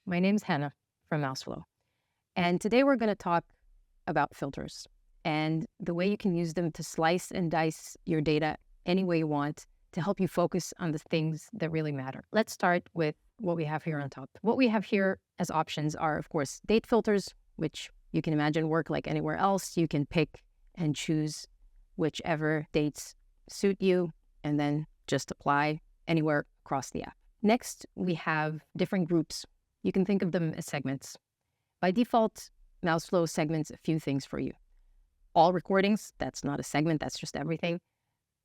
My name's Hanna from Mouseflow. And today we're going to talk about filters and the way you can use them to slice and dice your data any way you want to help you focus on the things that really matter. Let's start with what we have here on top. What we have here as options are, of course, date filters, which you can imagine work like anywhere else. You can pick and choose whichever dates suit you and then just apply anywhere across the app. Next, we have different groups. You can think of them as segments. By default, Mouseflow segments a few things for you. All recordings, that's not a segment, that's just everything.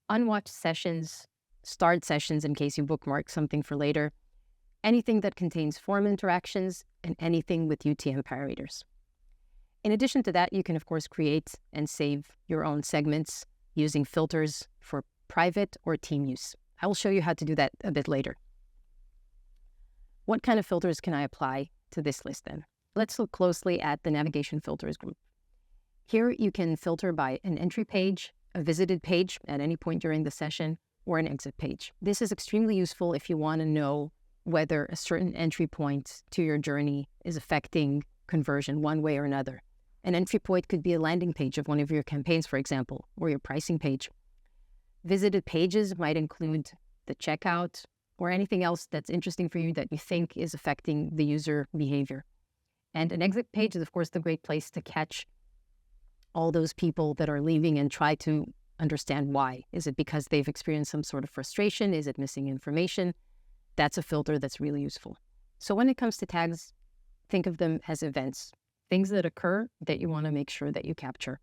Unwatched sessions, starred sessions in case you bookmark something for later, anything that contains form interactions, and anything with UTM parameters. In addition to that, you can of course create and save your own segments using filters for private or team use. I will show you how to do that a bit later. What kind of filters can I apply to this list then? Let's look closely at the navigation filters group. Here you can filter by an entry page, a visited page at any point during the session, or an exit page. This is extremely useful if you want to know whether a certain entry point to your journey is affecting conversion one way or another. An entry point could be a landing page of one of your campaigns, for example, or your pricing page. Visited pages might include the checkout or anything else that's interesting for you that you think is affecting the user behavior. And an exit page is, of course, the great place to catch all those people that are leaving and try to understand why. Is it because they've experienced some sort of frustration? Is it missing information? That's a filter that's really useful. So when it comes to tags, think of them as events, things that occur that you want to make sure that you capture.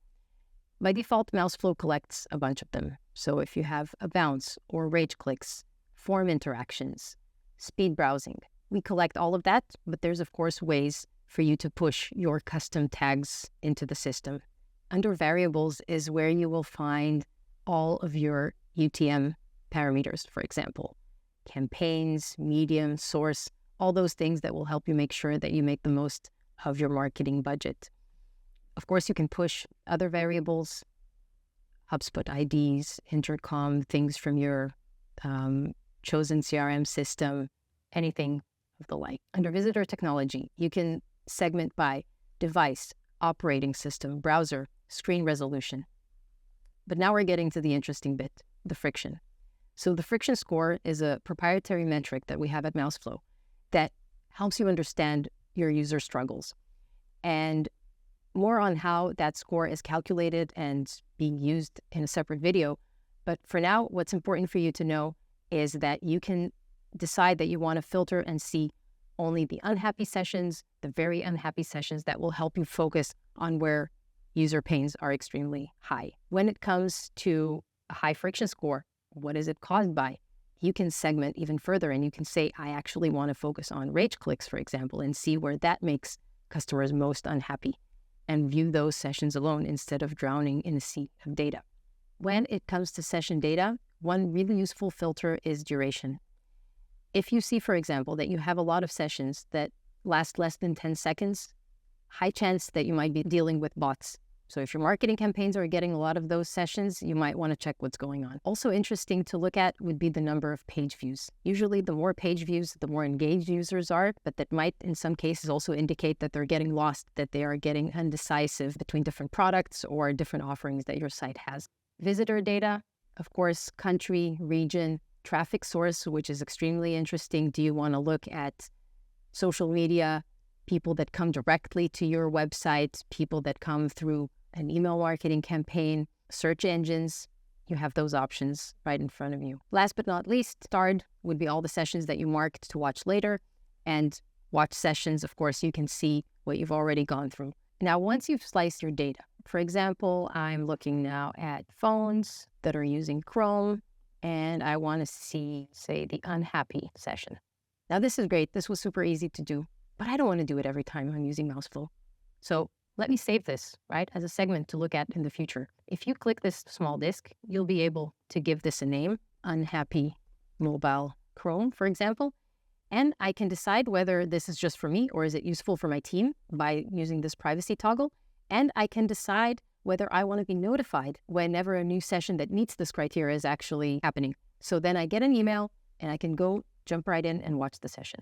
By default, Mouseflow collects a bunch of them. So if you have a bounce or rage clicks, form interactions, speed browsing, we collect all of that, but there's of course ways for you to push your custom tags into the system. Under variables is where you will find all of your UTM parameters, for example, campaigns, medium, source, all those things that will help you make sure that you make the most of your marketing budget. Of course, you can push other variables, HubSpot IDs, intercom, things from your chosen CRM system, anything of the like. Under visitor technology, you can segment by device, operating system, browser, screen resolution. But now we're getting to the interesting bit, the friction. So the friction score is a proprietary metric that we have at Mouseflow that helps you understand your user struggles. And more on how that score is calculated and being used in a separate video. But for now, what's important for you to know is that you can decide that you want to filter and see only the unhappy sessions, the very unhappy sessions that will help you focus on where user pains are extremely high. When it comes to a high friction score, what is it caused by? You can segment even further and you can say, I actually want to focus on rage clicks, for example, and see where that makes customers most unhappy and view those sessions alone instead of drowning in a sea of data. When it comes to session data, one really useful filter is duration. If you see, for example, that you have a lot of sessions that last less than 10 seconds, high chance that you might be dealing with bots. So if your marketing campaigns are getting a lot of those sessions, you might want to check what's going on. Also interesting to look at would be the number of page views. Usually the more page views, the more engaged users are, but that might in some cases also indicate that they're getting lost, that they are getting undecisive between different products or different offerings that your site has. Visitor data, of course, country, region, traffic source, which is extremely interesting. Do you want to look at social media, people that come directly to your website, people that come through an email marketing campaign, search engines? You have those options right in front of you. Last but not least, starred would be all the sessions that you marked to watch later. And watch sessions, of course, you can see what you've already gone through. Now, once you've sliced your data, for example, I'm looking now at phones that are using Chrome, and I want to see, say, the unhappy session. Now, this is great. This was super easy to do, but I don't want to do it every time I'm using Mouseflow. So let me save this, right, as a segment to look at in the future. If you click this small disk, you'll be able to give this a name, unhappy mobile Chrome, for example. And I can decide whether this is just for me or is it useful for my team by using this privacy toggle. And I can decide whether I want to be notified whenever a new session that meets this criteria is actually happening. So then I get an email and I can go jump right in and watch the session.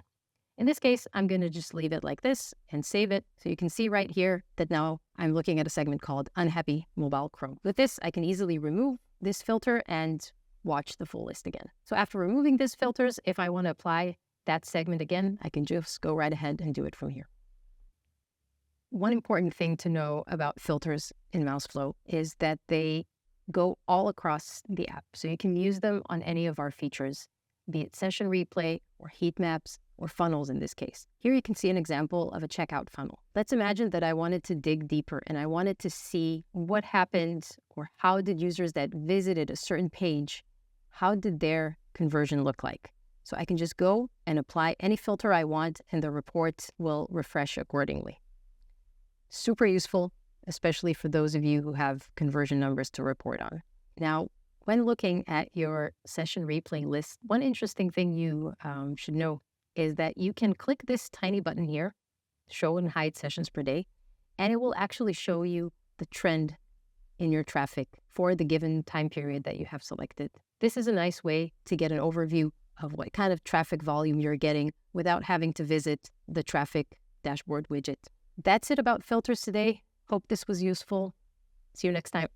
In this case, I'm going to just leave it like this and save it. So you can see right here that now I'm looking at a segment called Unhappy Mobile Chrome. With this, I can easily remove this filter and watch the full list again. So after removing these filters, if I want to apply that segment again, I can just go right ahead and do it from here. One important thing to know about filters in Mouseflow is that they go all across the app. So you can use them on any of our features, be it session replay or heat maps or funnels in this case. Here you can see an example of a checkout funnel. Let's imagine that I wanted to dig deeper and I wanted to see what happened or how did users that visited a certain page, how did their conversion look like? So I can just go and apply any filter I want and the report will refresh accordingly. Super useful, especially for those of you who have conversion numbers to report on. Now, when looking at your session replay list, one interesting thing you should know is that you can click this tiny button here, show and hide sessions per day, and it will actually show you the trend in your traffic for the given time period that you have selected. This is a nice way to get an overview of what kind of traffic volume you're getting without having to visit the traffic dashboard widget. That's it about filters today. Hope this was useful. See you next time.